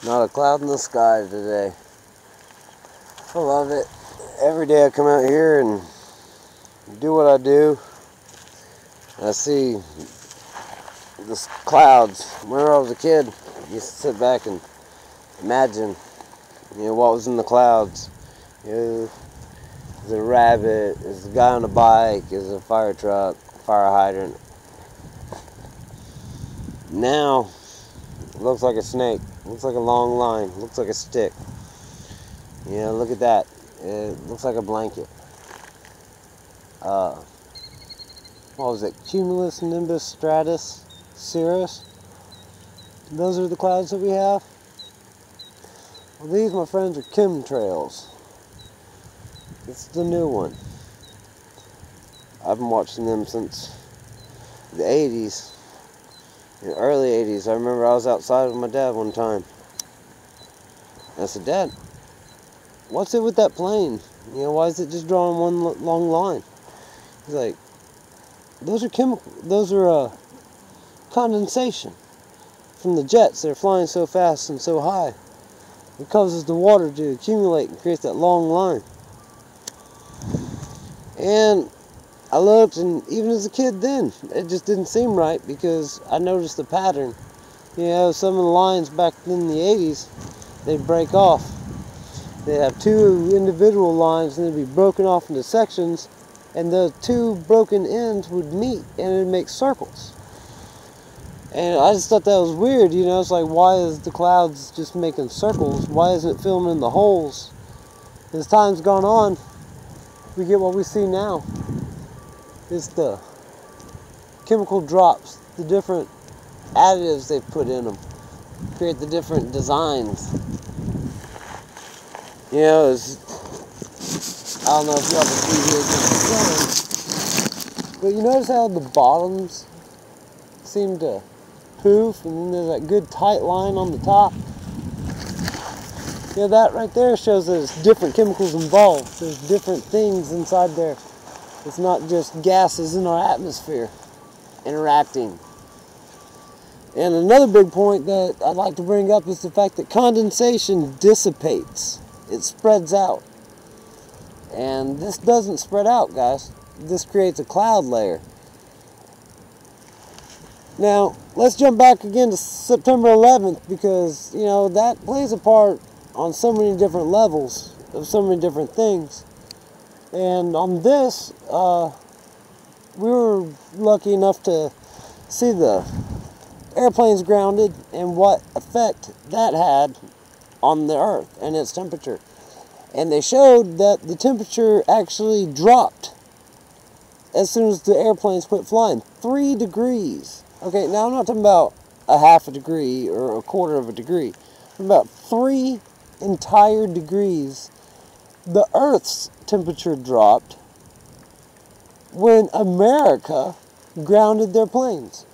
Not a cloud in the sky today. I love it. Every day I come out here and do what I do. I see the clouds. Whenever I was a kid, I used to sit back and imagine, what was in the clouds. Is a rabbit, is a guy on a bike, is a fire truck, fire hydrant. Now, it looks like a snake. It looks like a long line. It looks like a stick. Look at that. It looks like a blanket. What was it? Cumulus, nimbus, stratus, cirrus. Those are the clouds that we have. Well, these, my friends, are chemtrails. It's the new one. I've been watching them since the 80s. In the early 80s. I remember I was outside with my dad one time. I said, "Dad, what's it with that plane? Why is it just drawing one long line?" He's like, those are condensation from the jets. They're flying so fast and so high. It causes the water to accumulate and creates that long line. And I looked, and even as a kid then, it just didn't seem right because I noticed the pattern. Some of the lines back in the 80s, they'd break off. They'd have two individual lines and they'd be broken off into sections, and the two broken ends would meet and it'd make circles. And I just thought that was weird, it's like, why is the clouds just making circles? Why isn't it filling in the holes? As time's gone on, we get what we see now. It's the chemical drops, the different additives they've put in them, create the different designs. I don't know if y'all can see here, but you notice how the bottoms seem to poof, and then there's that good tight line on the top. That right there shows that it's different chemicals involved. There's different things inside there. It's not just gases in our atmosphere interacting. And another big point that I'd like to bring up is the fact that condensation dissipates. It spreads out. And this doesn't spread out, guys. This creates a cloud layer. Now, let's jump back again to September 11th because, that plays a part on so many different levels of so many different things. And on this, we were lucky enough to see the airplanes grounded and what effect that had on the Earth and its temperature. And they showed that the temperature actually dropped as soon as the airplanes quit flying. 3 degrees. Okay, now I'm not talking about a half a degree or a quarter of a degree. I'm about 3 entire degrees. The Earth's temperature dropped when America grounded their planes.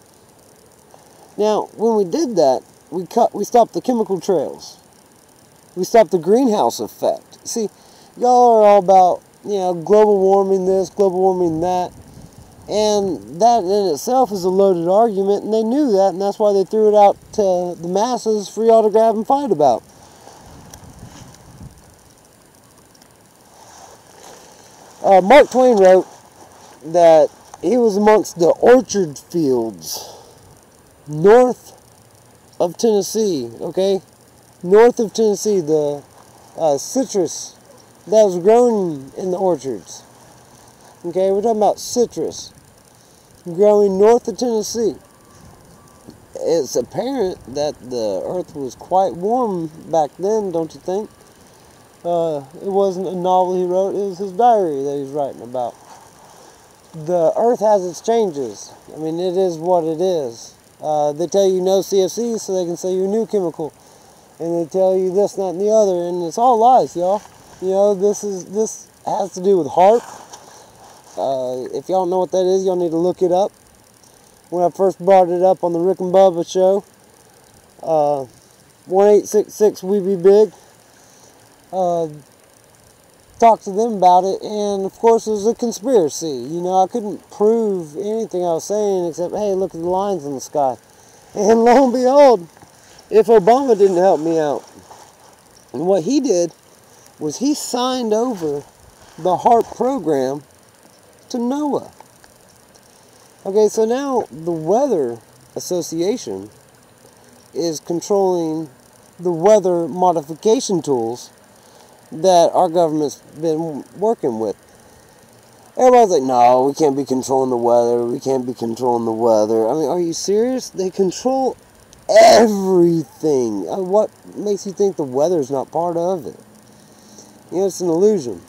Now, when we did that, we stopped the chemical trails. We stopped the greenhouse effect. See, y'all are all about, global warming this, global warming that. And that in itself is a loaded argument, and they knew that, and that's why they threw it out to the masses for y'all to grab and fight about. Mark Twain wrote that he was amongst the orchard fields north of Tennessee, okay? North of Tennessee, the citrus that was grown in the orchards. Okay, we're talking about citrus growing north of Tennessee. It's apparent that the earth was quite warm back then, don't you think? It wasn't a novel he wrote, it was his diary that he's writing about. The earth has its changes. I mean, it is what it is. They tell you no CFCs so they can sell you a new chemical. And they tell you this, that, and the other, and it's all lies, y'all. This has to do with HAARP. If y'all don't know what that is, y'all need to look it up. When I first brought it up on the Rick and Bubba show, 1-866 We Be Big. Talked to them about it, and of course it was a conspiracy. I couldn't prove anything I was saying except, hey, look at the lines in the sky. And lo and behold, if Obama didn't help me out. And what he did was he signed over the HARP program to NOAA. Okay, so now the Weather Association is controlling the weather modification tools that our government's been working with. Everybody's like, no, we can't be controlling the weather. We can't be controlling the weather. I mean, are you serious? They control everything. What makes you think the weather's not part of it? You know, it's an illusion.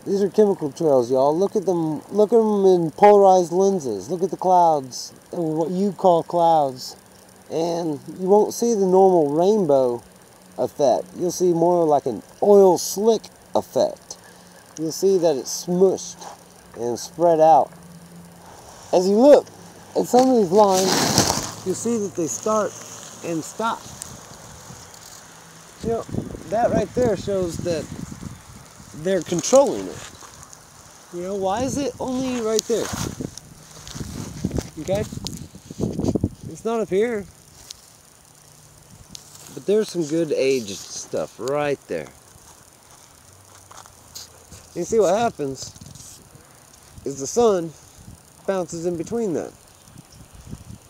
These are chemical trails, y'all. Look at them. Look at them in polarized lenses. Look at the clouds, or what you call clouds. And you won't see the normal rainbow effect. You'll see more like an oil slick effect. You'll see that it's smushed and spread out. As you look at some of these lines, you'll see that they start and stop. You know, that right there shows that they're controlling it. You know, why is it only right there? Okay? It's not up here. But there's some good aged stuff right there. You see what happens is the sun bounces in between that,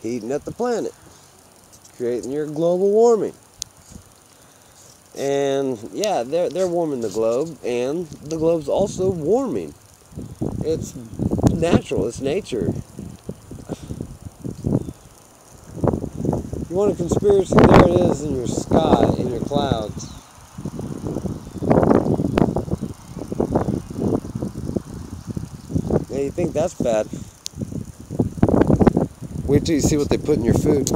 heating up the planet, creating your global warming. And yeah, they're warming the globe, and the globe's also warming. It's natural, it's nature. You want a conspiracy? There it is in your sky, in your clouds. Yeah, you think that's bad? Wait till you see what they put in your food.